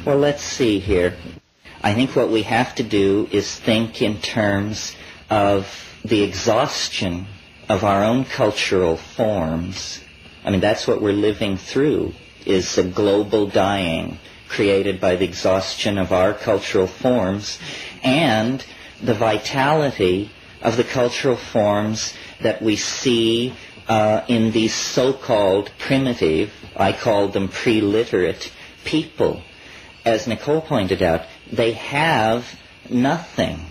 Well, let's see here. I think what we have to do is think in terms of the exhaustion of our own cultural forms. I mean, that's what we're living through, is a global dying created by the exhaustion of our cultural forms and the vitality of the cultural forms that we see in these so-called primitive, I call them pre-literate people. As Nicole pointed out, they have nothing.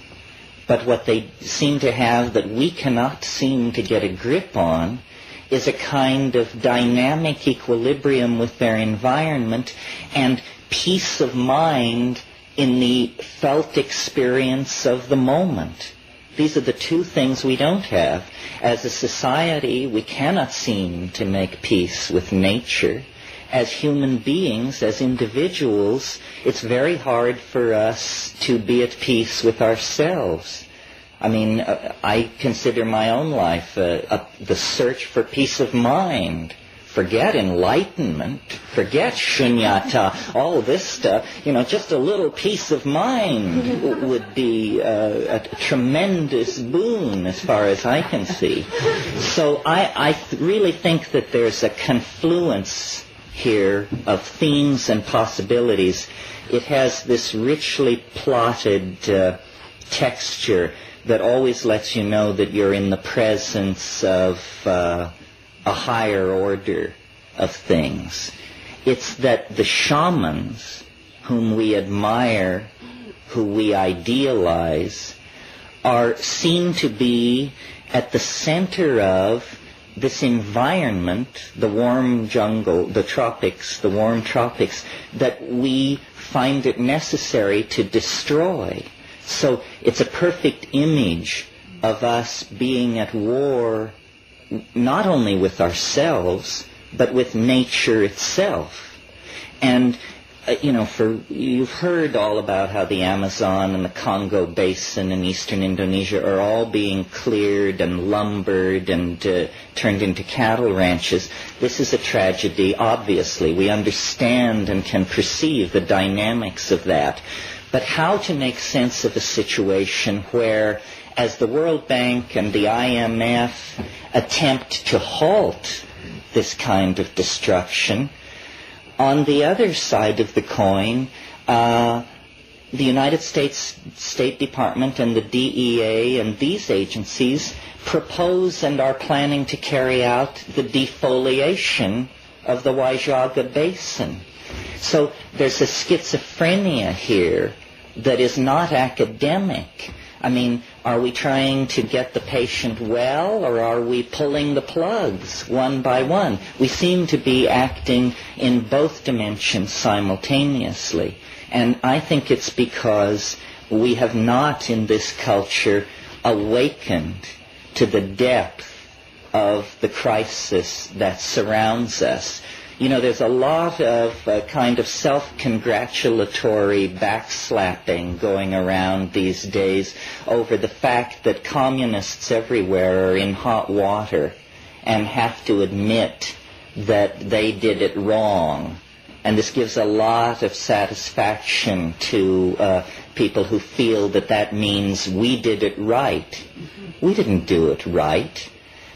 But what they seem to have that we cannot seem to get a grip on is a kind of dynamic equilibrium with their environment and peace of mind in the felt experience of the moment. These are the two things we don't have. As a society, we cannot seem to make peace with nature. As human beings, as individuals, it's very hard for us to be at peace with ourselves. I mean, I consider my own life the search for peace of mind. Forget enlightenment, forget shunyata, all this stuff. You know, just a little peace of mind would be a tremendous boon as far as I can see. So I really think that there's a confluence here of themes and possibilities. It has this richly plotted texture that always lets you know that you're in the presence of a higher order of things. It's that the shamans whom we admire, who we idealize, are seen to be at the center of this environment, the warm jungle, the tropics, the warm tropics, that we find it necessary to destroy. So it's a perfect image of us being at war not only with ourselves, but with nature itself. And, you've heard all about how the Amazon and the Congo Basin in eastern Indonesia are all being cleared and lumbered and turned into cattle ranches. This is a tragedy, obviously. We understand and can perceive the dynamics of that. But how to make sense of a situation where, as the World Bank and the IMF attempt to halt this kind of destruction, on the other side of the coin, the United States State Department and the DEA and these agencies propose and are planning to carry out the defoliation of the Waijaga Basin. So there's a schizophrenia here that is not academic. I mean, are we trying to get the patient well, or are we pulling the plugs one by one? We seem to be acting in both dimensions simultaneously. And I think it's because we have not in this culture awakened to the depth of the crisis that surrounds us. You know, there's a lot of kind of self-congratulatory backslapping going around these days over the fact that communists everywhere are in hot water and have to admit that they did it wrong. And this gives a lot of satisfaction to people who feel that that means we did it right. We didn't do it right.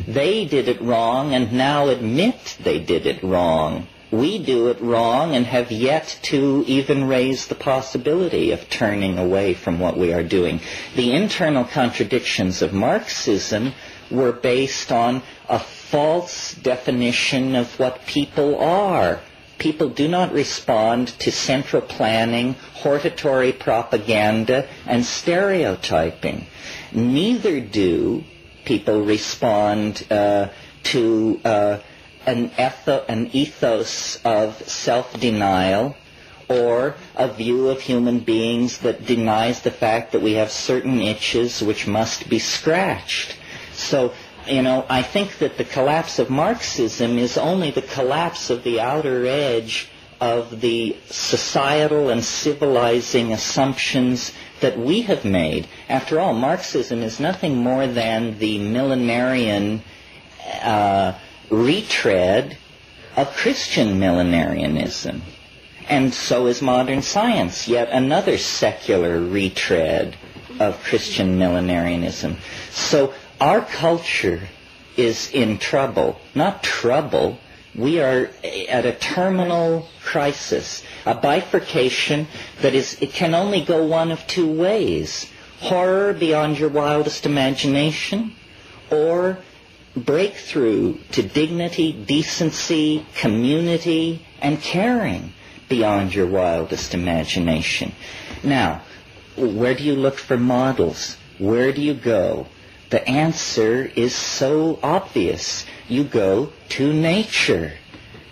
They did it wrong and now admit they did it wrong. We do it wrong and have yet to even raise the possibility of turning away from what we are doing. The internal contradictions of Marxism were based on a false definition of what people are. People do not respond to central planning, hortatory propaganda, and stereotyping. Neither do people respond to an ethos of self-denial or a view of human beings that denies the fact that we have certain itches which must be scratched. So, I think that the collapse of Marxism is only the collapse of the outer edge of the societal and civilizing assumptions that we have made. After all, Marxism is nothing more than the millenarian retread of Christian millenarianism. And so is modern science, yet another secular retread of Christian millenarianism. So our culture is in trouble. Not trouble. We are at a terminal crisis, a bifurcation that it can only go one of two ways. Horror beyond your wildest imagination, or breakthrough to dignity, decency, community, and caring beyond your wildest imagination. Now, where do you look for models? Where do you go? The answer is so obvious. You go to nature.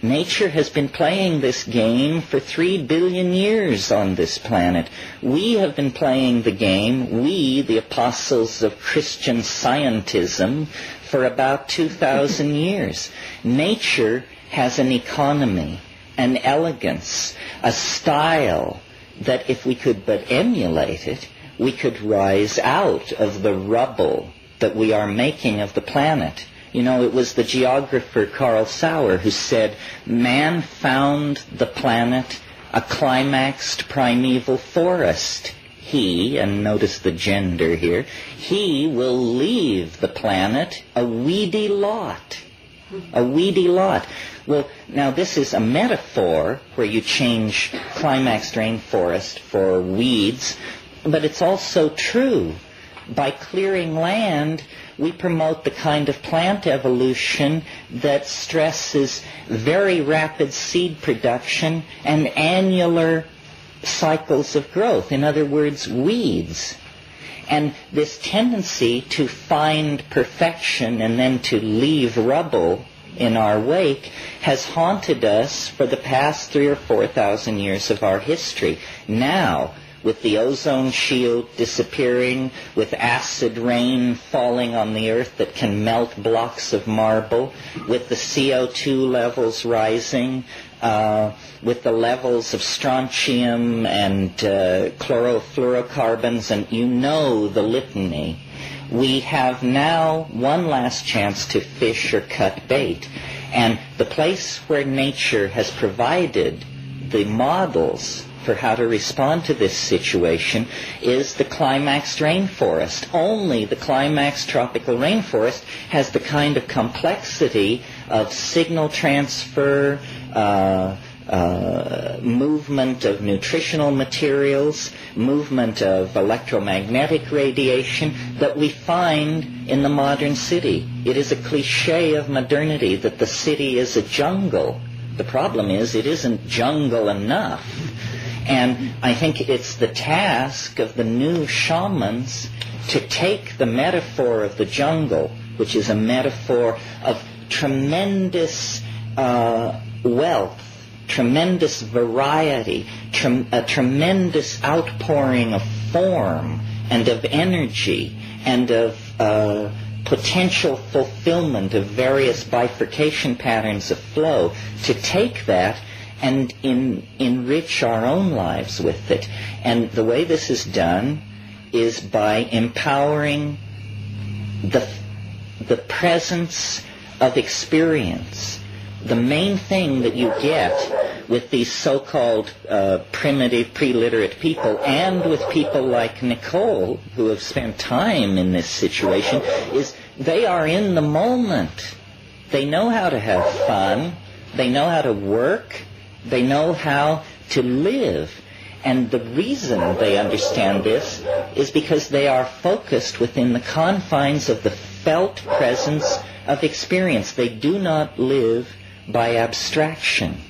Nature has been playing this game for 3 billion years on this planet. We have been playing the game, we, the apostles of Christian scientism, for about 2,000 years. Nature has an economy, an elegance, a style that if we could but emulate it, we could rise out of the rubble that we are making of the planet. You know, it was the geographer Carl who said, man found the planet a climaxed primeval forest. He, and notice the gender here, he will leave the planet a weedy lot. A weedy lot. Well, now this is a metaphor where you change climaxed rainforest for weeds, but it's also true. By clearing land, we promote the kind of plant evolution that stresses very rapid seed production and annular cycles of growth. In other words, weeds. And this tendency to find perfection and then to leave rubble in our wake has haunted us for the past 3,000 or 4,000 years of our history. Now, with the ozone shield disappearing, with acid rain falling on the earth that can melt blocks of marble, with the CO2 levels rising, with the levels of strontium and chlorofluorocarbons, and you know the litany, we have now one last chance to fish or cut bait. And the place where nature has provided the models for how to respond to this situation is the climaxed rainforest. Only the climaxed tropical rainforest has the kind of complexity of signal transfer, movement of nutritional materials, movement of electromagnetic radiation that we find in the modern city. It is a cliché of modernity that the city is a jungle. The problem is it isn't jungle enough. And I think it's the task of the new shamans to take the metaphor of the jungle, which is a metaphor of tremendous wealth, tremendous variety, a tremendous outpouring of form and of energy and of potential fulfillment of various bifurcation patterns of flow, to take that and enrich our own lives with it. And the way this is done is by empowering the presence of experience. The main thing that you get with these so-called primitive, pre-literate people, and with people like Nicole, who have spent time in this situation, is they are in the moment. They know how to have fun. They know how to work. They know how to live. And the reason they understand this is because they are focused within the confines of the felt presence of experience. They do not live by abstraction.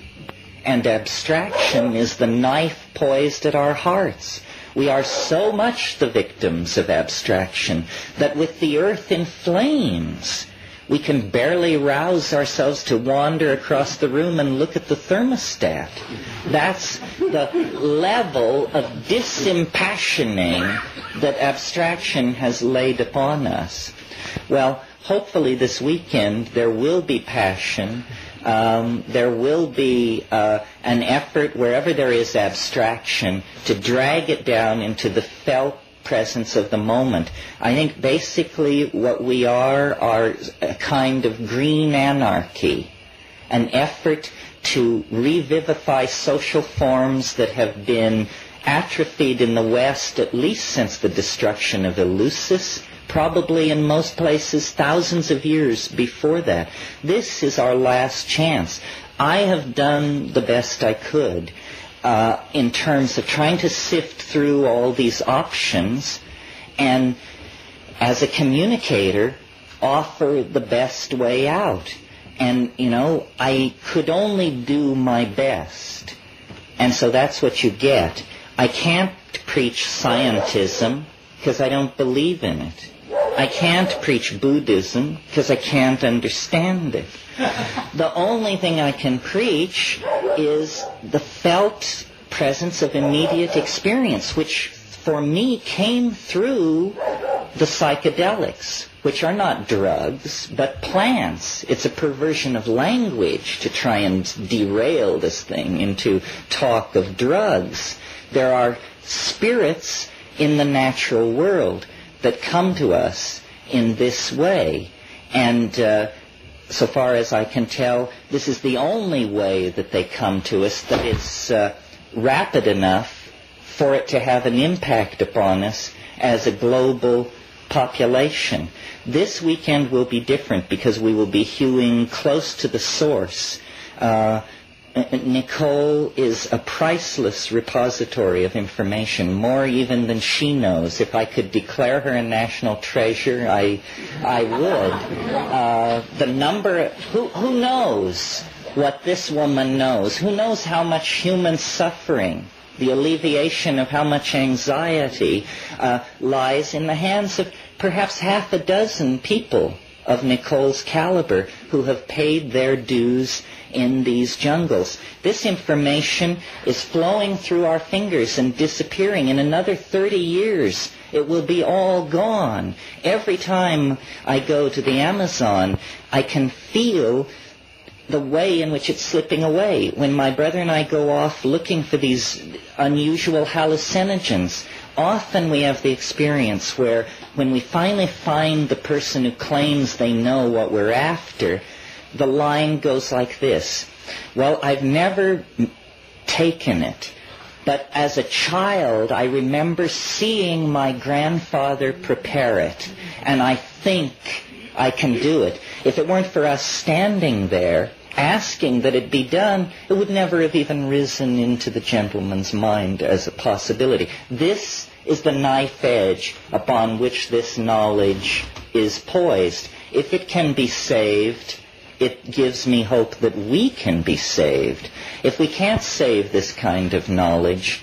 And abstraction is the knife poised at our hearts. We are so much the victims of abstraction that with the earth in flames, we can barely rouse ourselves to wander across the room and look at the thermostat. That's the level of disimpassioning that abstraction has laid upon us. Well, hopefully this weekend there will be passion. There will be an effort wherever there is abstraction to drag it down into the felt presence of the moment. I think basically what we are a kind of green anarchy, an effort to revivify social forms that have been atrophied in the West at least since the destruction of Eleusis, probably in most places thousands of years before that. This is our last chance. I have done the best I could in terms of trying to sift through all these options and, as a communicator, offer the best way out. And, I could only do my best. And so that's what you get. I can't preach scientism because I don't believe in it. I can't preach Buddhism because I can't understand it. The only thing I can preach is the felt presence of immediate experience, which for me came through the psychedelics, which are not drugs, but plants. It's a perversion of language to try and derail this thing into talk of drugs. There are spirits in the natural world that come to us in this way. And so far as I can tell, this is the only way that they come to us that is rapid enough for it to have an impact upon us as a global population. This weekend will be different because we will be hewing close to the source. Nicole is a priceless repository of information, more even than she knows. If I could declare her a national treasure, I would. The number, who knows what this woman knows? Who knows how much human suffering, the alleviation of how much anxiety lies in the hands of perhaps half a dozen people of Nicole's caliber who have paid their dues in these jungles. This information is flowing through our fingers and disappearing. In another 30 years, it will be all gone. Every time I go to the Amazon, I can feel the way in which it's slipping away. When my brother and I go off looking for these unusual hallucinogens, often we have the experience where when we finally find the person who claims they know what we're after, the line goes like this. Well, I've never taken it, but as a child I remember seeing my grandfather prepare it, and I think I can do it. If it weren't for us standing there asking that it be done, it would never have even risen into the gentleman's mind as a possibility. This is the knife edge upon which this knowledge is poised. If it can be saved, it gives me hope that we can be saved. If we can't save this kind of knowledge,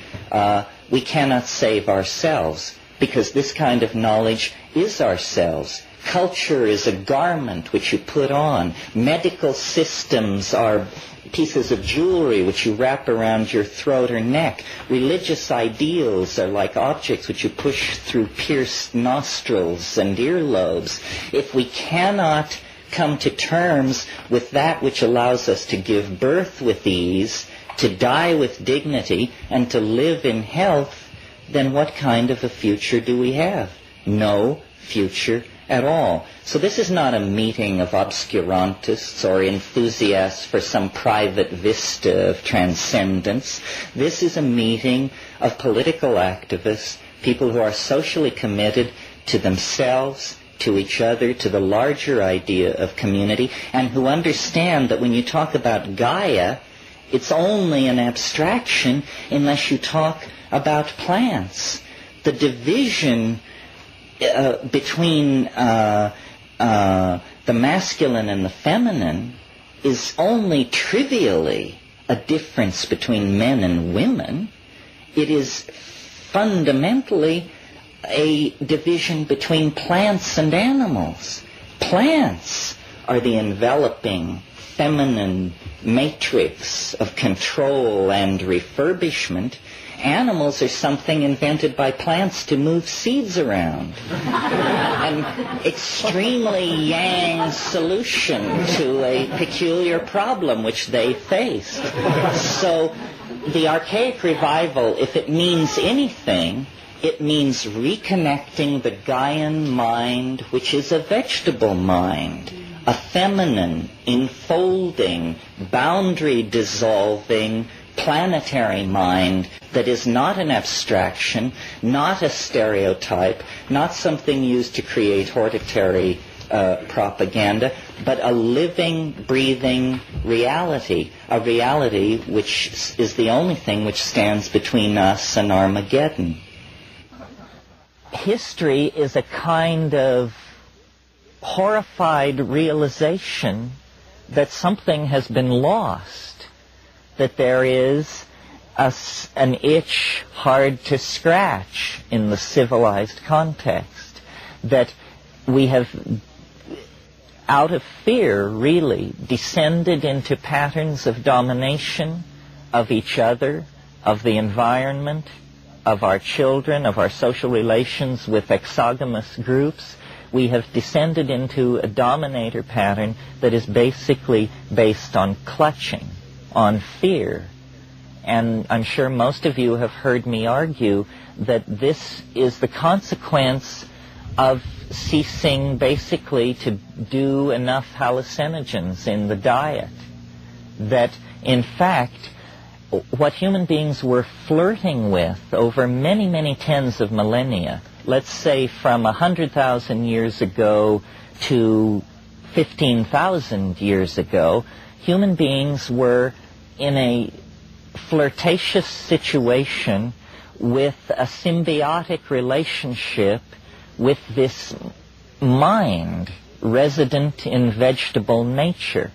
we cannot save ourselves, because this kind of knowledge is ourselves. Culture is a garment which you put on. Medical systems are pieces of jewelry which you wrap around your throat or neck. Religious ideals are like objects which you push through pierced nostrils and earlobes. If we cannot come to terms with that which allows us to give birth with ease, to die with dignity, and to live in health, then what kind of a future do we have? No future at all. So this is not a meeting of obscurantists or enthusiasts for some private vista of transcendence. This is a meeting of political activists, people who are socially committed to themselves, to each other, to the larger idea of community, and who understand that when you talk about Gaia, it's only an abstraction unless you talk about plants. The division between the masculine and the feminine is only trivially a difference between men and women. It is fundamentally a division between plants and animals. Plants are the enveloping feminine matrix of control and refurbishment. Animals are something invented by plants to move seeds around. An extremely yang solution to a peculiar problem which they faced. So the archaic revival, if it means anything, it means reconnecting the Gaian mind, which is a vegetable mind, a feminine, enfolding, boundary-dissolving, planetary mind that is not an abstraction, not a stereotype, not something used to create hortatory propaganda, but a living, breathing reality, a reality which is the only thing which stands between us and Armageddon. History is a kind of horrified realization that something has been lost, that there is an itch hard to scratch in the civilized context, that we have, out of fear, really, descended into patterns of domination of each other, of the environment, of our children, of our social relations with exogamous groups. We have descended into a dominator pattern that is basically based on clutching, on fear. And I'm sure most of you have heard me argue that this is the consequence of ceasing basically to do enough hallucinogens in the diet. That, in fact, what human beings were flirting with over many, many tens of millennia, let's say from 100,000 years ago to 15,000 years ago, human beings were in a flirtatious situation with a symbiotic relationship with this mind resident in vegetable nature.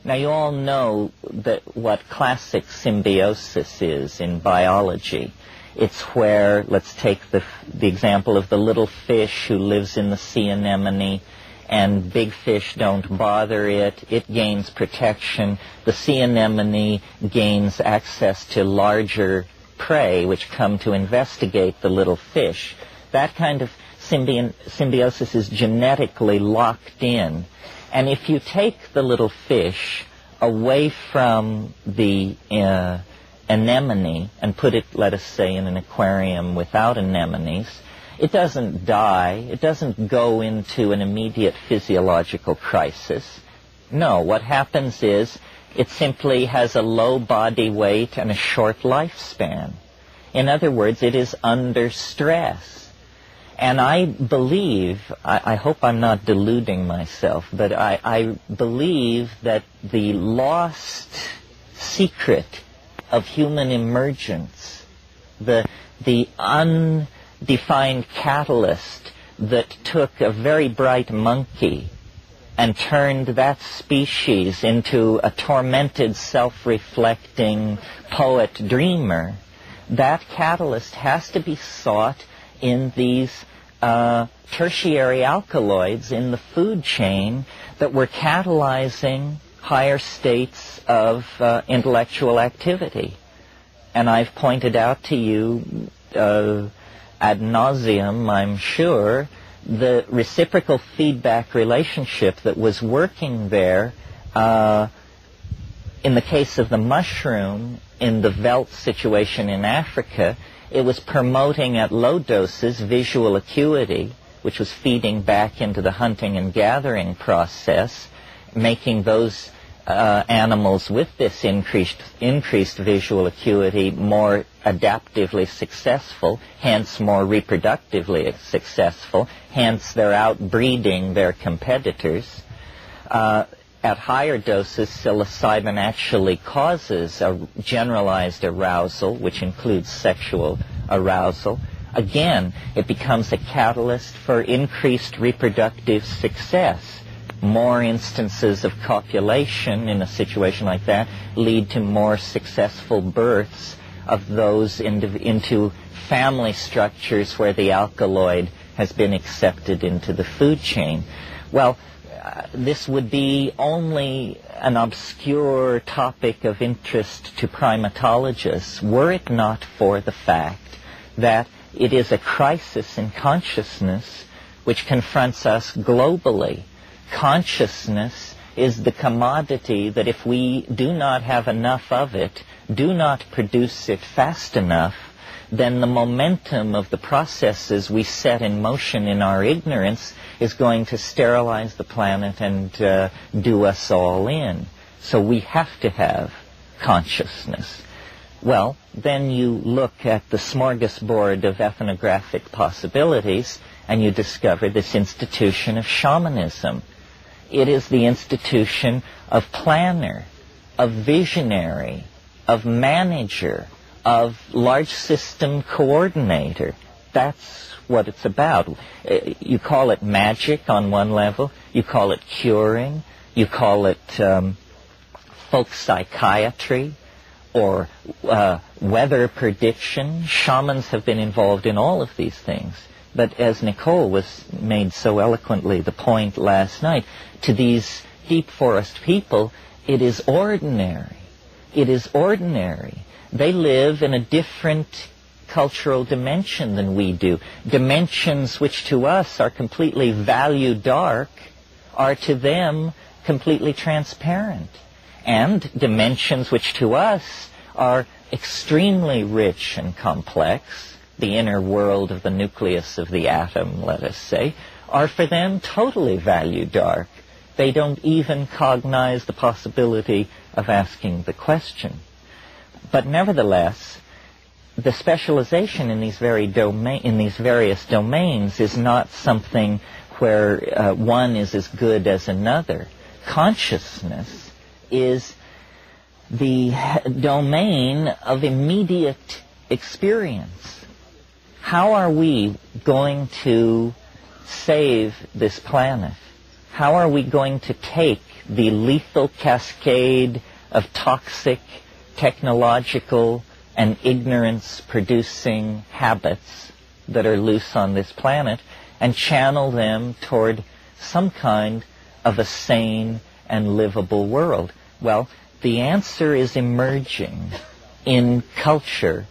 Now, you all know that what classic symbiosis is in biology. It's where, let's take the example of the little fish who lives in the sea anemone, and big fish don't bother it. It gains protection. The sea anemone gains access to larger prey, which come to investigate the little fish. That kind of symbiosis is genetically locked in. And if you take the little fish away from the anemone and put it, let us say, in an aquarium without anemones, it doesn't die. It doesn't go into an immediate physiological crisis. No, what happens is it simply has a low body weight and a short lifespan. In other words, it is under stress. And I believe, I hope I'm not deluding myself, but I believe that the lost secret of human emergence, the undefined catalyst that took a very bright monkey and turned that species into a tormented, self-reflecting poet-dreamer, that catalyst has to be sought in these tertiary alkaloids in the food chain that were catalyzing higher states of intellectual activity. And I've pointed out to you ad nauseum, I'm sure, the reciprocal feedback relationship that was working there in the case of the mushroom in the veldt situation in Africa. It was promoting at low doses visual acuity, which was feeding back into the hunting and gathering process, making those animals with this increased visual acuity more adaptively successful, hence more reproductively successful, hence they're outbreeding their competitors. At higher doses, psilocybin actually causes a generalized arousal, which includes sexual arousal. Again, it becomes a catalyst for increased reproductive success. More instances of copulation in a situation like that lead to more successful births of those into family structures where the alkaloid has been accepted into the food chain. Well, this would be only an obscure topic of interest to primatologists were it not for the fact that it is a crisis in consciousness which confronts us globally. Consciousness is the commodity that if we do not have enough of it, do not produce it fast enough, then the momentum of the processes we set in motion in our ignorance is going to sterilize the planet and do us all in. So we have to have consciousness. Well, then you look at the smorgasbord of ethnographic possibilities and you discover this institution of shamanism. It is the institution of planner, of visionary, of manager, of large system coordinator. That's what it's about. You call it magic on one level, you call it curing, you call it folk psychiatry, or weather prediction. Shamans have been involved in all of these things. But as Nicole made so eloquently the point last night, to these deep forest people, it is ordinary. It is ordinary. They live in a different cultural dimension than we do. Dimensions which to us are completely value dark are to them completely transparent. And dimensions which to us are extremely rich and complex, the inner world of the nucleus of the atom, let us say, are for them totally value dark. They don't even cognize the possibility of asking the question. But nevertheless, the specialization in these various domains is not something where one is as good as another. Consciousness is the domain of immediate experience. How are we going to save this planet? How are we going to take the lethal cascade of toxic, technological, and ignorance-producing habits that are loose on this planet and channel them toward some kind of a sane and livable world? Well, the answer is emerging in culture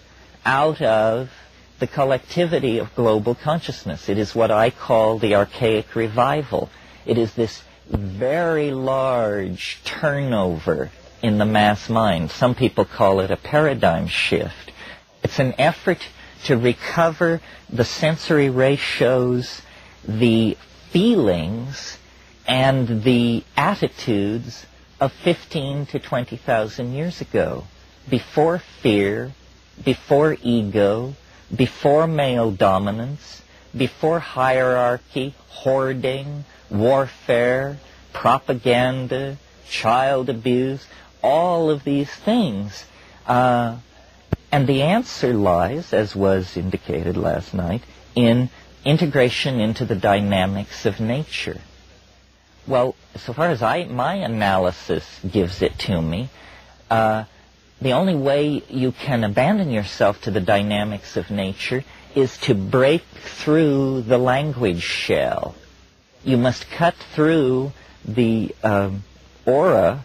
out of the collectivity of global consciousness. It is what I call the archaic revival. It is this very large turnover in the mass mind. Some people call it a paradigm shift. It's an effort to recover the sensory ratios, the feelings, and the attitudes of 15 to 20,000 years ago, before fear, before ego, before male dominance, before hierarchy, hoarding, warfare, propaganda, child abuse, all of these things. And the answer lies, as was indicated last night, in integration into the dynamics of nature. Well, so far as my analysis gives it to me, the only way you can abandon yourself to the dynamics of nature is to break through the language shell. You must cut through the aura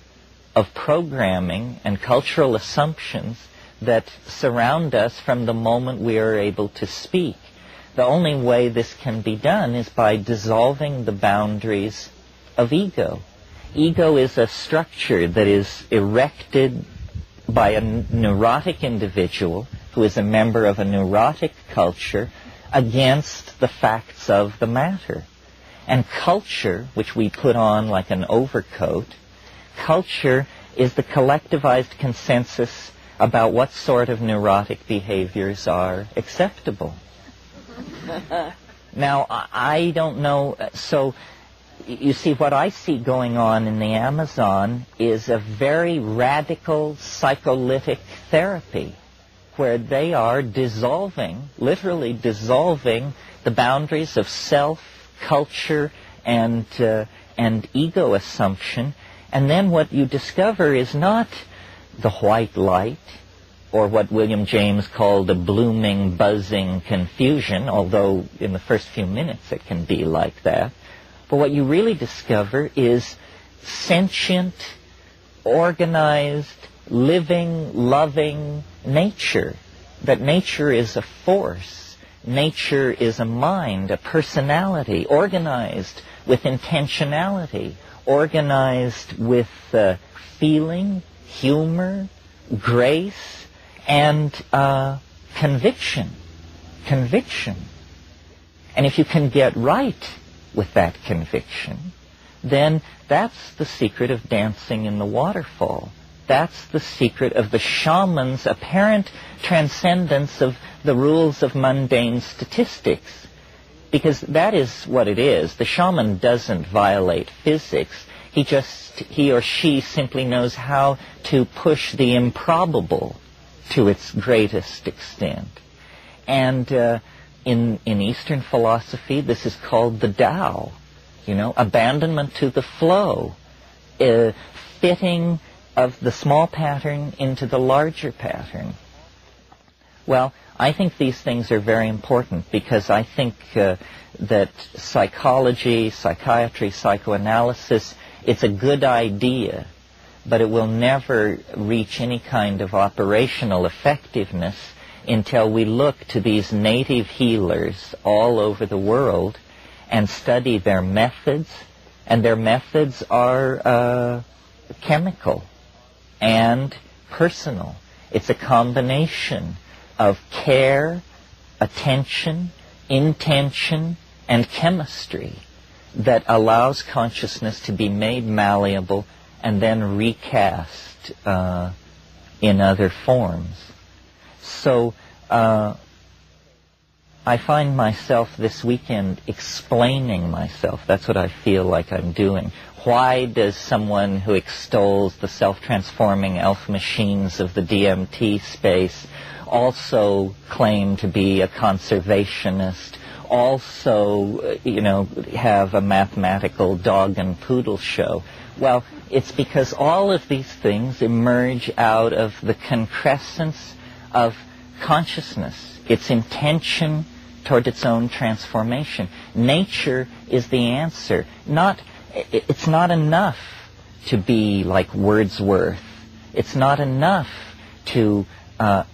of programming and cultural assumptions that surround us from the moment we are able to speak. The only way this can be done is by dissolving the boundaries of ego. Ego is a structure that is erected by a neurotic individual who is a member of a neurotic culture against the facts of the matter. And culture, which we put on like an overcoat, culture is the collectivized consensus about what sort of neurotic behaviors are acceptable. Now, I don't know, so you see, what I see going on in the Amazon is a very radical psycholytic therapy where they are dissolving, literally dissolving the boundaries of self, culture, and ego assumption. And then what you discover is not the white light, or what William James called a blooming, buzzing confusion, although in the first few minutes it can be like that. But what you really discover is sentient, organized, living, loving nature. That nature is a force. Nature is a mind, a personality, organized with intentionality, organized with feeling, humor, grace, and conviction. Conviction. And if you can get right with that conviction, then that's the secret of dancing in the waterfall. That's the secret of the shaman's apparent transcendence of the rules of mundane statistics. Because that is what it is. The shaman doesn't violate physics. He or she simply knows how to push the improbable to its greatest extent. And in Eastern philosophy, this is called the Tao. Abandonment to the flow, fitting of the small pattern into the larger pattern. Well, I think these things are very important because I think that psychology, psychiatry, psychoanalysis, it's a good idea, but it will never reach any kind of operational effectiveness until we look to these native healers all over the world and study their methods, and their methods are chemical and personal. It's a combination of care, attention, intention, and chemistry that allows consciousness to be made malleable and then recast in other forms. So I find myself this weekend explaining myself. That's what I feel like I'm doing. Why does someone who extols the self-transforming elf machines of the DMT space also claim to be a conservationist, also, have a mathematical dog and poodle show? Well, it's because all of these things emerge out of the concrescence of consciousness, its intention toward its own transformation. Nature is the answer. It's not enough to be like Wordsworth. It's not enough to,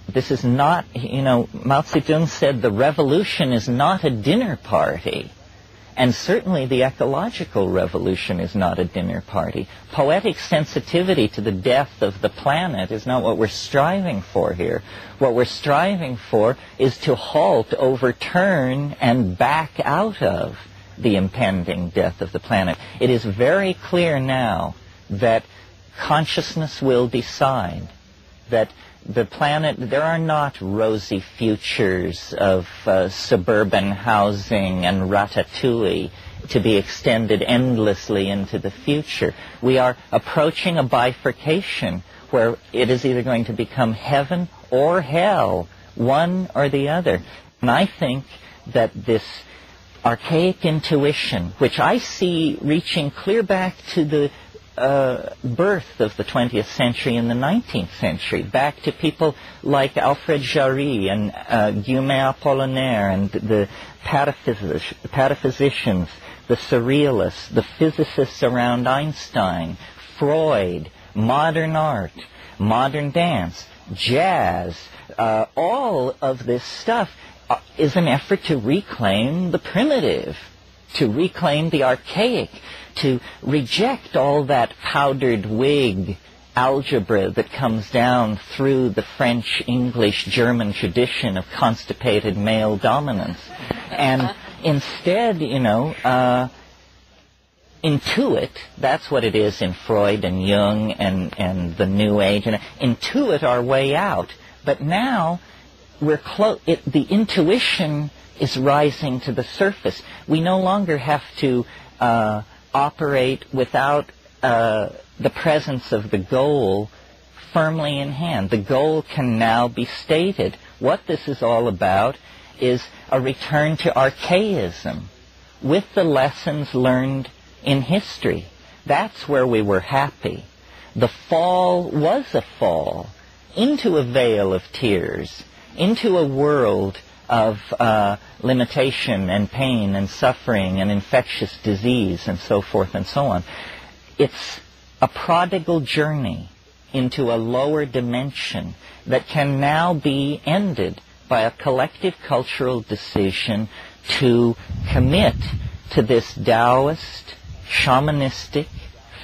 this is not, Mao Zedong said the revolution is not a dinner party. And certainly the ecological revolution is not a dinner party. Poetic sensitivity to the death of the planet is not what we're striving for here. What we're striving for is to halt, overturn, and back out of the impending death of the planet. It is very clear now that consciousness will decide that the planet, there are not rosy futures of suburban housing and ratatouille to be extended endlessly into the future. We are approaching a bifurcation where it is either going to become heaven or hell, one or the other. And I think that this archaic intuition, which I see reaching clear back to the birth of the 20th century and the 19th century, back to people like Alfred Jarry and Guillaume Apollinaire and the pataphysicians, the surrealists, the physicists around Einstein, Freud, modern art, modern dance, jazz, all of this stuff is an effort to reclaim the primitive, to reclaim the archaic, to reject all that powdered wig algebra that comes down through the French, English, German tradition of constipated male dominance. And instead, intuit, that's what it is in Freud and Jung and the New Age, and intuit our way out. But now we're the intuition is rising to the surface. We no longer have to operate without the presence of the goal firmly in hand. The goal can now be stated. What this is all about is a return to archaism with the lessons learned in history. That's where we were happy. The fall was a fall into a veil of tears, into a world of limitation and pain and suffering and infectious disease and so forth and so on. It's a prodigal journey into a lower dimension that can now be ended by a collective cultural decision to commit to this Taoist, shamanistic,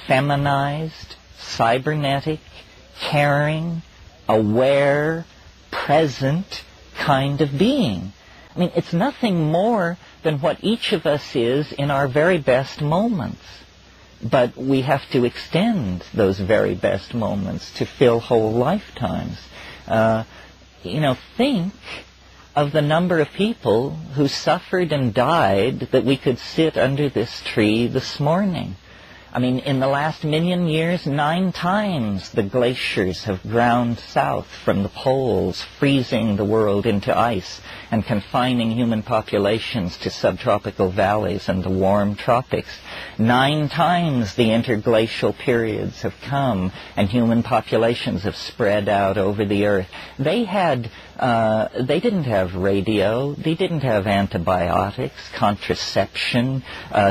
feminized, cybernetic, caring, aware, present, kind of being. I mean, it's nothing more than what each of us is in our very best moments. But we have to extend those very best moments to fill whole lifetimes. Think of the number of people who suffered and died that we could sit under this tree this morning. I mean, in the last 1,000,000 years, 9 times the glaciers have ground south from the poles, freezing the world into ice and confining human populations to subtropical valleys and the warm tropics. 9 times the interglacial periods have come and human populations have spread out over the earth. They didn't have radio, they didn't have antibiotics, contraception,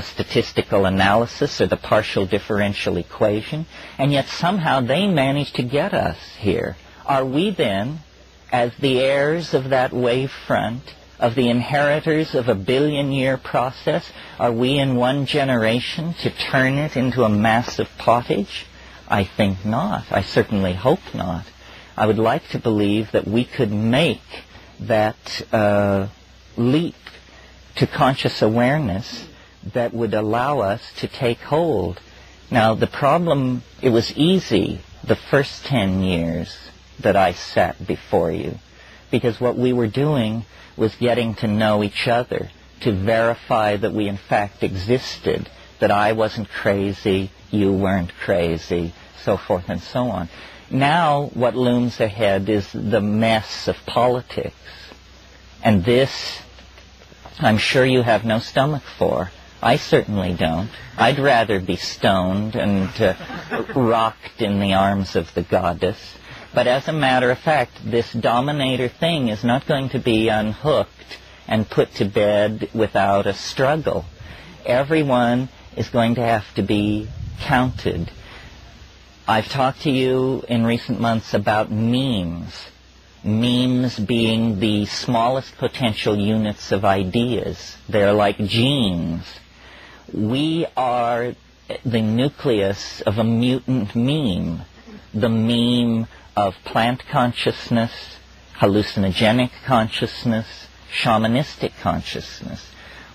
statistical analysis, or the partial differential equation, and yet somehow they managed to get us here. Are we then, as the heirs of that wave front, of the inheritors of a 1,000,000,000-year process, are we in one generation to turn it into a massive pottage? I think not. I certainly hope not. I would like to believe that we could make that leap to conscious awareness that would allow us to take hold. Now, the problem, it was easy the first 10 years that I sat before you, because what we were doing was getting to know each other, to verify that we in fact existed, that I wasn't crazy, you weren't crazy, so forth and so on. Now what looms ahead is the mess of politics. And this, I'm sure you have no stomach for. I certainly don't. I'd rather be stoned and rocked in the arms of the goddess. But as a matter of fact, this dominator thing is not going to be unhooked and put to bed without a struggle. Everyone is going to have to be counted. I've talked to you in recent months about memes. Memes being the smallest potential units of ideas. They're like genes. We are the nucleus of a mutant meme. The meme of plant consciousness, hallucinogenic consciousness, shamanistic consciousness.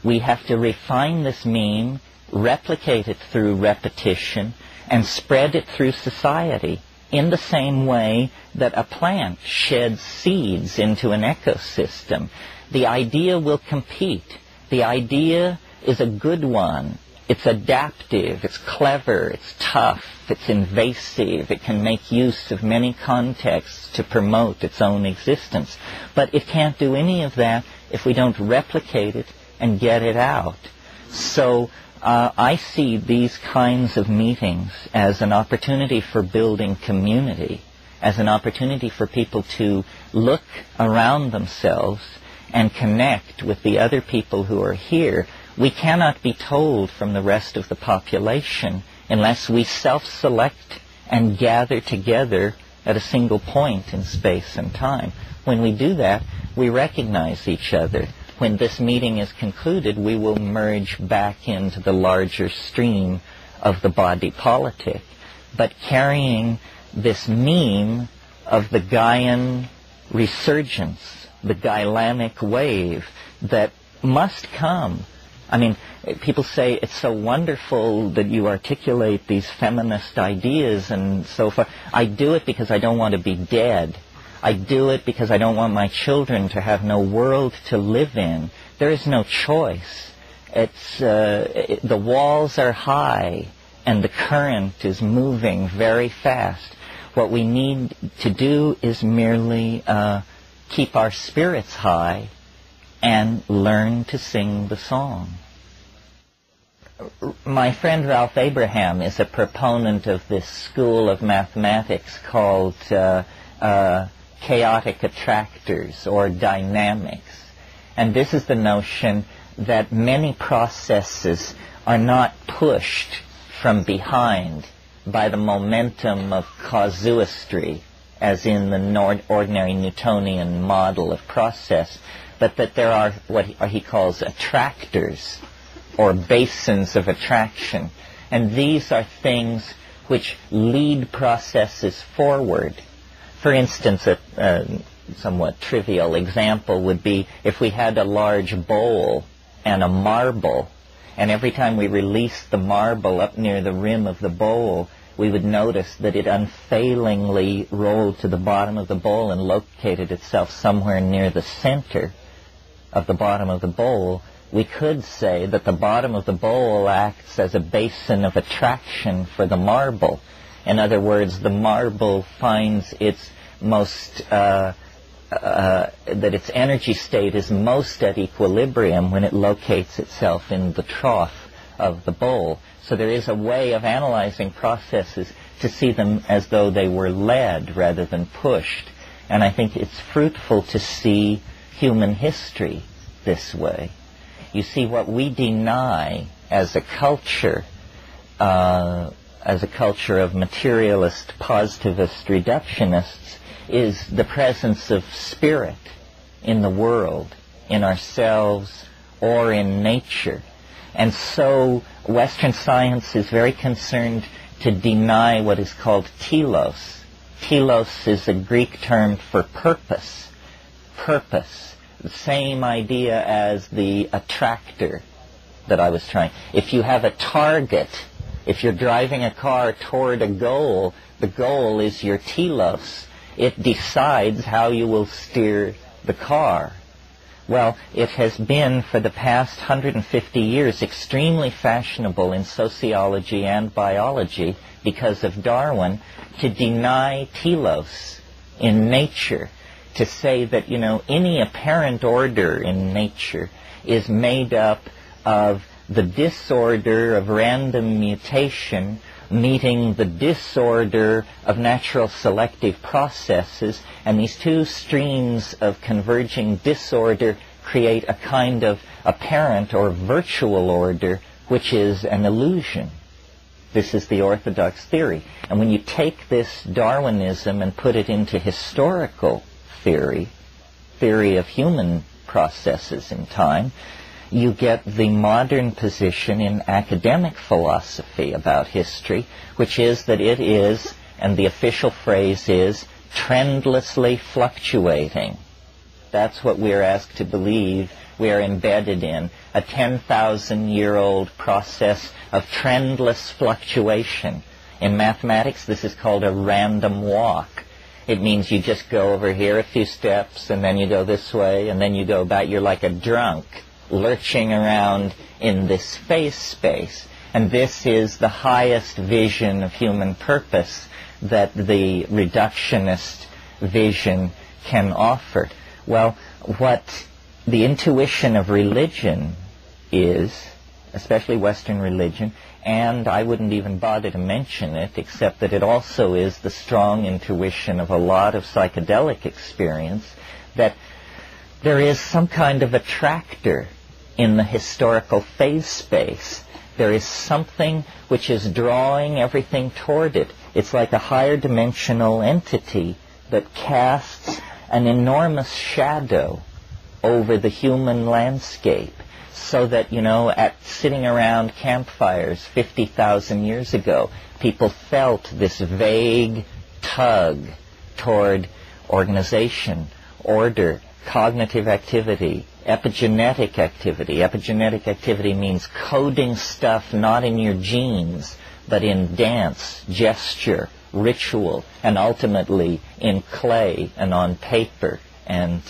We have to refine this meme, replicate it through repetition, and spread it through society in the same way that a plant sheds seeds into an ecosystem. The idea will compete. The idea is a good one. It's adaptive, it's clever, it's tough, it's invasive, it can make use of many contexts to promote its own existence. But it can't do any of that if we don't replicate it and get it out. So I see these kinds of meetings as an opportunity for building community, as an opportunity for people to look around themselves and connect with the other people who are here. We cannot be told from the rest of the population unless we self-select and gather together at a single point in space and time. When we do that, we recognize each other. When this meeting is concluded, we will merge back into the larger stream of the body politic, but carrying this meme of the Gaian resurgence, the Gailanic wave that must come. I mean, people say it's so wonderful that you articulate these feminist ideas and so forth. I do it because I don't want to be dead. I do it because I don't want my children to have no world to live in. There is no choice. The walls are high and the current is moving very fast. What we need to do is merely keep our spirits high and learn to sing the song. My friend Ralph Abraham is a proponent of this school of mathematics called chaotic attractors or dynamics. And this is the notion that many processes are not pushed from behind by the momentum of casuistry, as in the ordinary Newtonian model of process, but that there are what he calls attractors, or basins of attraction. And these are things which lead processes forward. For instance, somewhat trivial example would be if we had a large bowl and a marble, and every time we released the marble up near the rim of the bowl, we would notice that it unfailingly rolled to the bottom of the bowl and located itself somewhere near the center of the bottom of the bowl. We could say that the bottom of the bowl acts as a basin of attraction for the marble. In other words, the marble finds its most, that its energy state is most at equilibrium when it locates itself in the trough of the bowl. So there is a way of analyzing processes to see them as though they were led rather than pushed. And I think it's fruitful to see human history this way. You see, what we deny as a culture of materialist, positivist reductionists, is the presence of spirit in the world, in ourselves, or in nature. And so Western science is very concerned to deny what is called telos. Telos is a Greek term for purpose. Purpose. The same idea as the attractor that I was trying. If you have a target, if you're driving a car toward a goal, the goal is your telos. It decides how you will steer the car. Well, it has been for the past 150 years extremely fashionable in sociology and biology because of Darwin to deny telos in nature, to say that, any apparent order in nature is made up of the disorder of random mutation meeting the disorder of natural selective processes, and these two streams of converging disorder create a kind of apparent or virtual order, which is an illusion. This is the orthodox theory. And when you take this Darwinism and put it into historical theory of human processes in time, you get the modern position in academic philosophy about history, which is that it is, and the official phrase is, trendlessly fluctuating. That's what we're asked to believe we are embedded in, a 10,000-year-old process of trendless fluctuation. In mathematics, this is called a random walk. It means you just go over here a few steps, and then you go this way, and then you go back. You're like a drunk, lurching around in this phase space. And this is the highest vision of human purpose that the reductionist vision can offer. Well, what the intuition of religion is, especially Western religion, and I wouldn't even bother to mention it, except that it also is the strong intuition of a lot of psychedelic experience, that there is some kind of attractor in the historical phase space. There is something which is drawing everything toward it. It's like a higher dimensional entity that casts an enormous shadow over the human landscape, so that, sitting around campfires 50,000 years ago, people felt this vague tug toward organization, order, cognitive activity, epigenetic activity. Epigenetic activity means coding stuff not in your genes, but in dance, gesture, ritual, and ultimately in clay and on paper and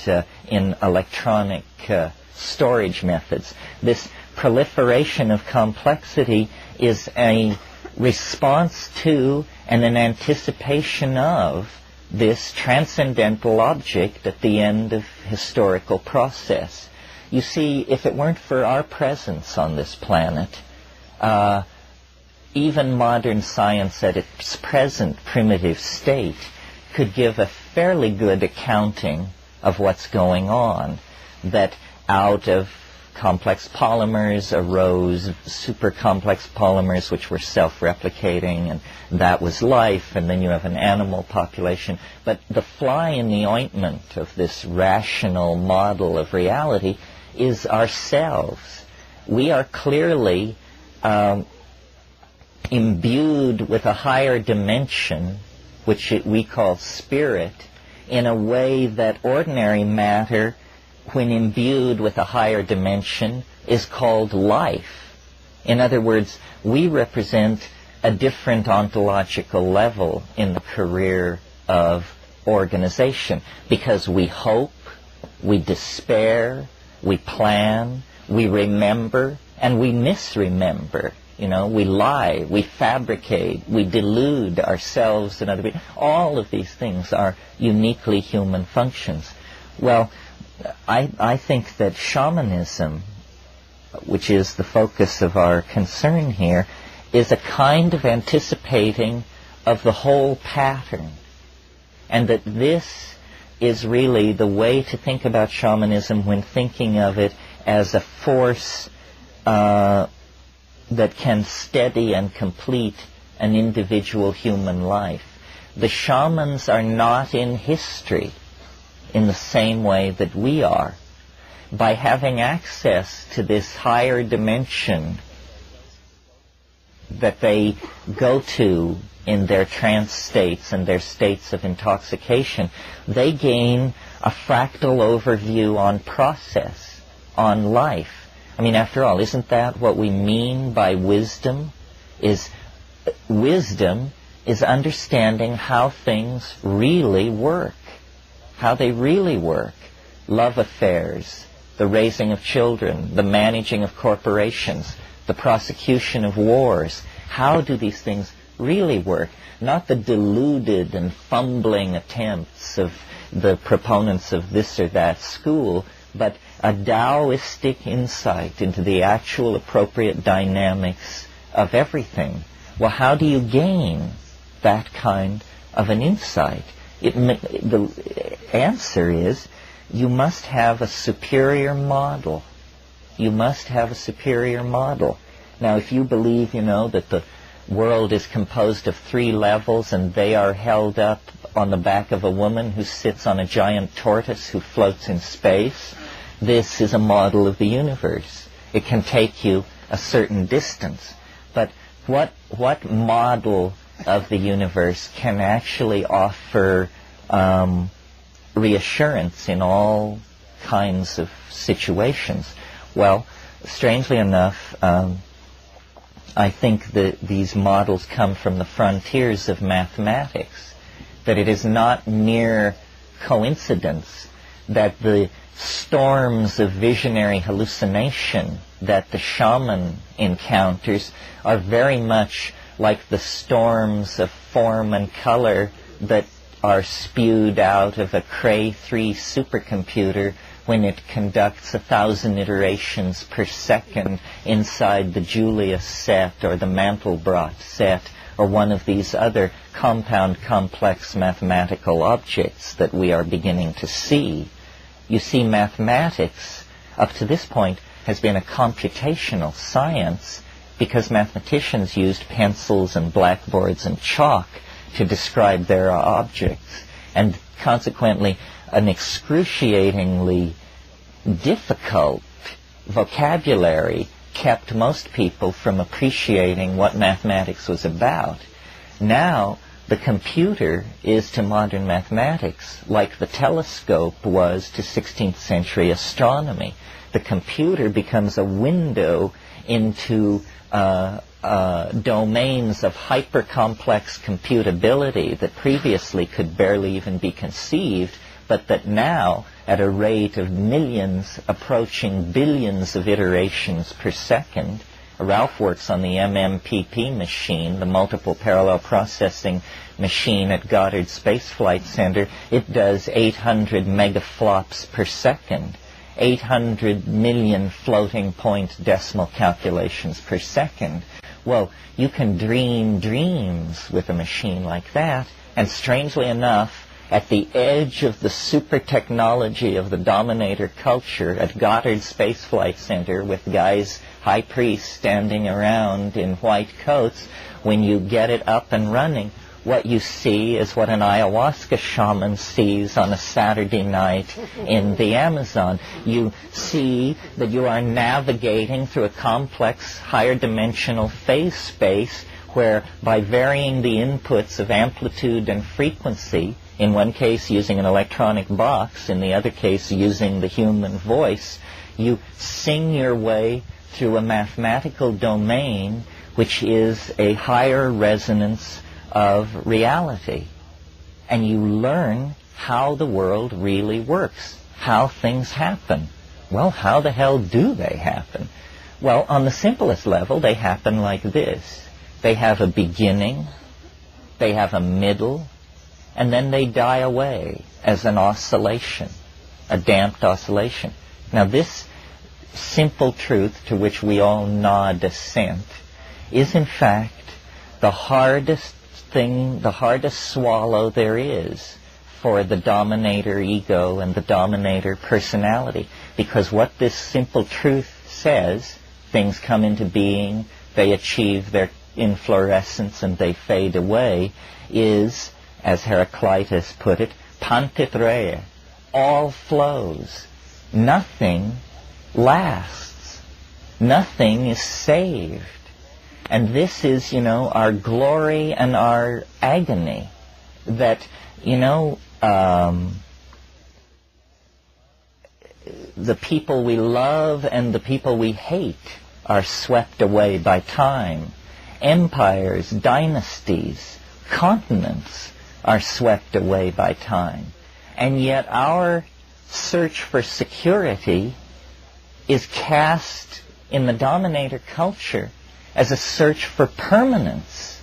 in electronic storage methods. This proliferation of complexity is a response to and an anticipation of this transcendental object at the end of historical process. You see, if it weren't for our presence on this planet, even modern science at its present primitive state could give a fairly good accounting of what's going on, that out of complex polymers arose super complex polymers which were self-replicating, and that was life, and then you have an animal population. But the fly in the ointment of this rational model of reality is ourselves. We are clearly imbued with a higher dimension, which we call spirit, in a way that ordinary matter, when imbued with a higher dimension, is called life. In other words, we represent a different ontological level in the career of organization, because we hope, we despair, we plan, we remember, and we misremember. You know, we lie, we fabricate, we delude ourselves and other people. All of these things are uniquely human functions. Well, I think that shamanism, which is the focus of our concern here, is a kind of anticipating of the whole pattern. And that this is really the way to think about shamanism when thinking of it as a force that can steady and complete an individual human life. The shamans are not in history in the same way that we are. By having access to this higher dimension that they go to in their trance states and their states of intoxication, they gain a fractal overview on process, on life. I mean, after all, isn't that what we mean by wisdom? Wisdom is understanding how things really work, how they really work. Love affairs, the raising of children, the managing of corporations, the prosecution of wars. How do these things really work? Not the deluded and fumbling attempts of the proponents of this or that school, but a Taoistic insight into the actual appropriate dynamics of everything. Well, how do you gain that kind of an insight? The answer is you must have a superior model. You must have a superior model. Now, if you believe, that the world is composed of 3 levels and they are held up on the back of a woman who sits on a giant tortoise who floats in space, this is a model of the universe. It can take you a certain distance. But what model of the universe can actually offer reassurance in all kinds of situations? Well, strangely enough, I think that these models come from the frontiers of mathematics, that it is not mere coincidence that the storms of visionary hallucination that the shaman encounters are very much like the storms of form and color that are spewed out of a Cray 3 supercomputer when it conducts 1,000 iterations per second inside the Julius set or the Mandelbrot set or one of these other compound complex mathematical objects that we are beginning to see. You see, mathematics, up to this point, has been a computational science because mathematicians used pencils and blackboards and chalk to describe their objects. And consequently, an excruciatingly difficult vocabulary kept most people from appreciating what mathematics was about. Now, the computer is to modern mathematics like the telescope was to 16th century astronomy. The computer becomes a window into domains of hyper-complex computability that previously could barely even be conceived, but that now, at a rate of millions approaching billions of iterations per second, Ralph works on the MMPP machine, the multiple parallel processing machine at Goddard Space Flight Center. It does 800 megaflops per second, 800 million floating point decimal calculations per second. Well, you can dream dreams with a machine like that, and strangely enough, at the edge of the super technology of the dominator culture at Goddard Space Flight Center with guys, high priests standing around in white coats, when you get it up and running, what you see is what an ayahuasca shaman sees on a Saturday night in the Amazon. You see that you are navigating through a complex, higher dimensional phase space where by varying the inputs of amplitude and frequency In one case using an electronic box, in the other case using the human voice, you sing your way through a mathematical domain which is a higher resonance of reality. And you learn how the world really works, how things happen. Well, how the hell do they happen? Well, on the simplest level, they happen like this. They have a beginning, they have a middle, and then they die away as an oscillation, a damped oscillation. Now, this simple truth to which we all nod assent is, in fact, the hardest thing, the hardest swallow there is for the dominator ego and the dominator personality. Because what this simple truth says, things come into being, they achieve their inflorescence and they fade away, is, as Heraclitus put it, pantithreia, all flows. Nothing lasts. Nothing is saved. And this is, our glory and our agony. That, the people we love and the people we hate are swept away by time. Empires, dynasties, continents are swept away by time. And yet our search for security is cast in the dominator culture as a search for permanence.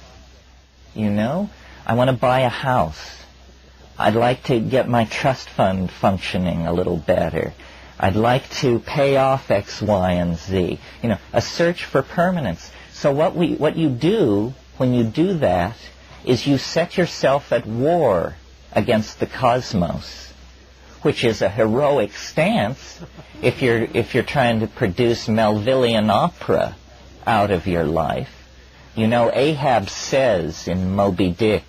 I want to buy a house. I'd like to get my trust fund functioning a little better. I'd like to pay off X, Y, and Z. A search for permanence. So what you do when you do that is you set yourself at war against the cosmos, which is a heroic stance if you're trying to produce Melvillian opera out of your life. Ahab says in Moby Dick,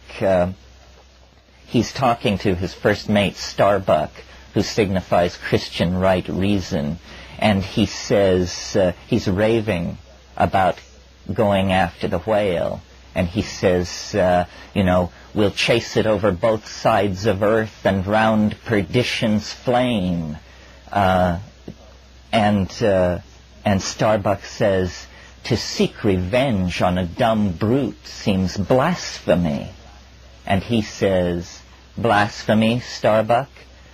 he's talking to his first mate Starbuck, who signifies Christian right reason, and he says, he's raving about going after the whale, and he says, we'll chase it over both sides of earth and round perdition's flame. And Starbuck says, to seek revenge on a dumb brute seems blasphemy. And he says, blasphemy, Starbuck?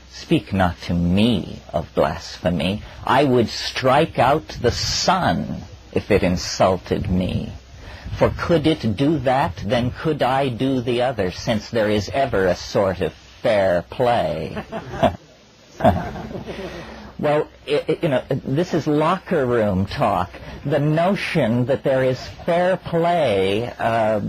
Speak not to me of blasphemy. I would strike out the sun if it insulted me. For could it do that, then could I do the other, since there is ever a sort of fair play. Well, this is locker room talk. The notion that there is fair play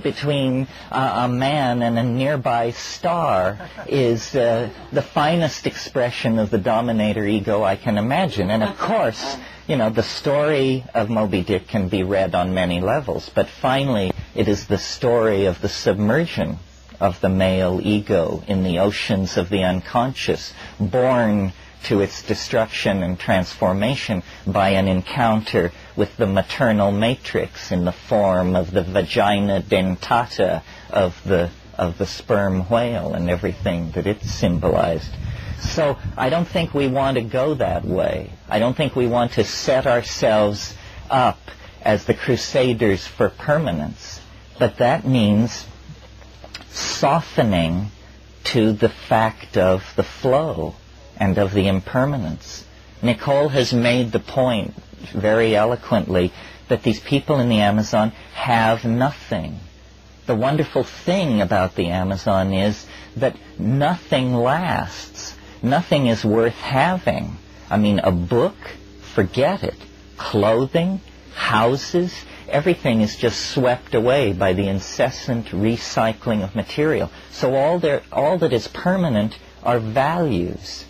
between a man and a nearby star is the finest expression of the dominator ego I can imagine. And of course, the story of Moby Dick can be read on many levels, but finally it is the story of the submersion of the male ego in the oceans of the unconscious, born to its destruction and transformation by an encounter with the maternal matrix in the form of the vagina dentata of the sperm whale and everything that it symbolized. So I don't think we want to go that way. I don't think we want to set ourselves up as the crusaders for permanence. But that means softening to the fact of the flow and of the impermanence. Nicole has made the point very eloquently that these people in the Amazon have nothing. The wonderful thing about the Amazon is that nothing lasts. Nothing is worth having. I mean, a book, forget it. Clothing, houses, everything is just swept away by the incessant recycling of material. So all that is permanent are values,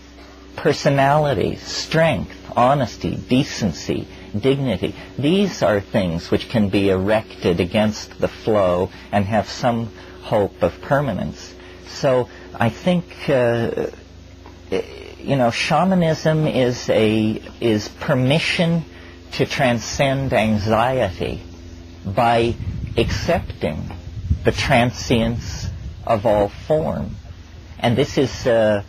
personality, strength, honesty, decency, dignity. These are things which can be erected against the flow and have some hope of permanence. So I think, shamanism is permission to transcend anxiety by accepting the transience of all form. And this is a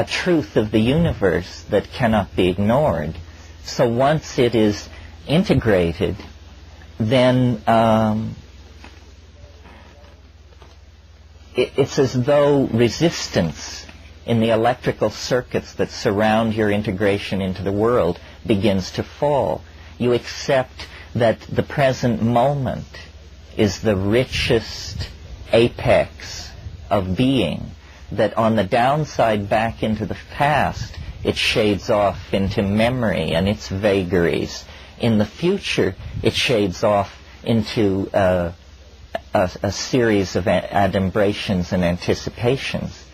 truth of the universe that cannot be ignored. So once it is integrated, then it's as though resistance in the electrical circuits that surround your integration into the world begins to fall. You accept that the present moment is the richest apex of being, that on the downside back into the past, it shades off into memory and its vagaries. In the future, it shades off into a series of adumbrations and anticipations.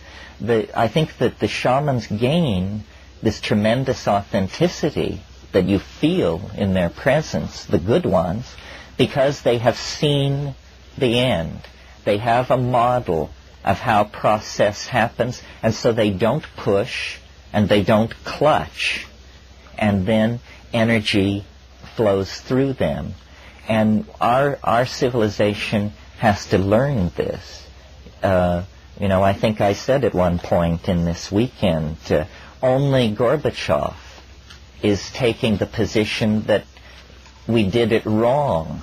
I think that the shamans gain this tremendous authenticity that you feel in their presence, the good ones, because they have seen the end. They have a model of how process happens, and so they don't push and they don't clutch, and then energy flows through them. And our civilization has to learn this. I think I said at one point in this weekend, only Gorbachev is taking the position that we did it wrong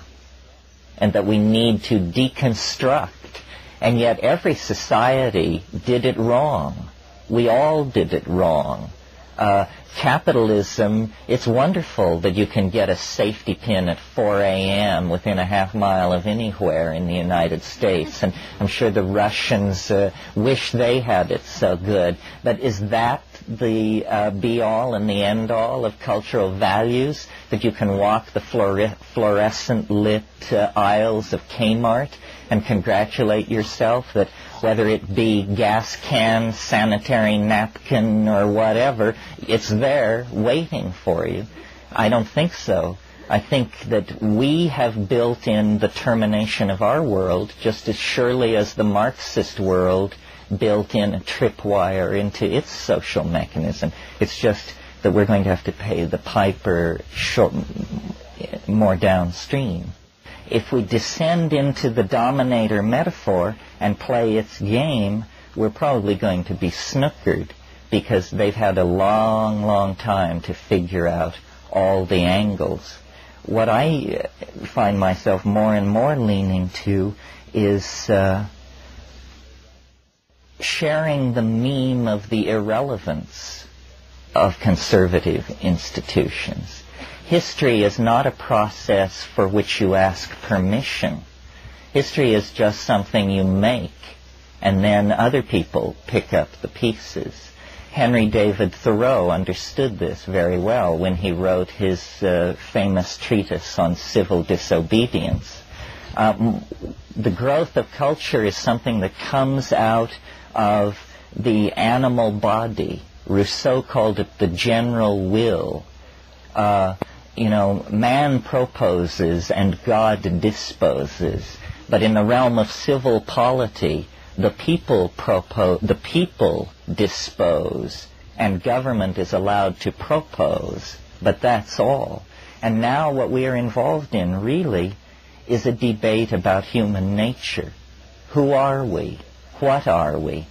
and that we need to deconstruct. And yet every society did it wrong. We all did it wrong. Capitalism, it's wonderful that you can get a safety pin at 4 a.m. within a half mile of anywhere in the United States. And I'm sure the Russians wish they had it so good. But is that the be-all and the end-all of cultural values, that you can walk the fluorescent lit aisles of Kmart and congratulate yourself that whether it be gas can, sanitary napkin, or whatever, it's there waiting for you? I don't think so. I think that we have built in the termination of our world just as surely as the Marxist world built in a tripwire into its social mechanism. It's just that we're going to have to pay the piper more downstream. If we descend into the dominator metaphor and play its game, we're probably going to be snookered, because they've had a long, long time to figure out all the angles. What I find myself more and more leaning to is sharing the meme of the irrelevance of conservative institutions. History is not a process for which you ask permission. History is just something you make, and then other people pick up the pieces. Henry David Thoreau understood this very well when he wrote his famous treatise on civil disobedience. The growth of culture is something that comes out of the animal body. Rousseau called it the general will. Man proposes and God disposes. But in the realm of civil polity, the people dispose, and government is allowed to propose. But that's all. And now what we are involved in, really, is a debate about human nature. Who are we? What are we?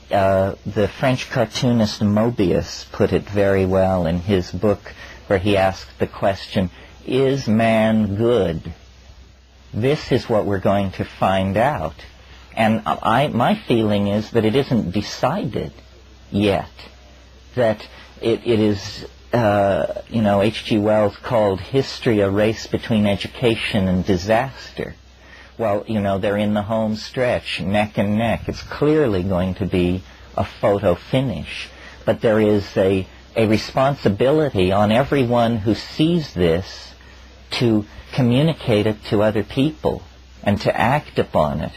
The French cartoonist Mobius put it very well in his book, where he asked the question, is man good? This is what we're going to find out. And my feeling is that it isn't decided yet. That it is, H.G. Wells called history a race between education and disaster. Well, they're in the home stretch, neck and neck. It's clearly going to be a photo finish. But there is a responsibility on everyone who sees this to communicate it to other people and to act upon it.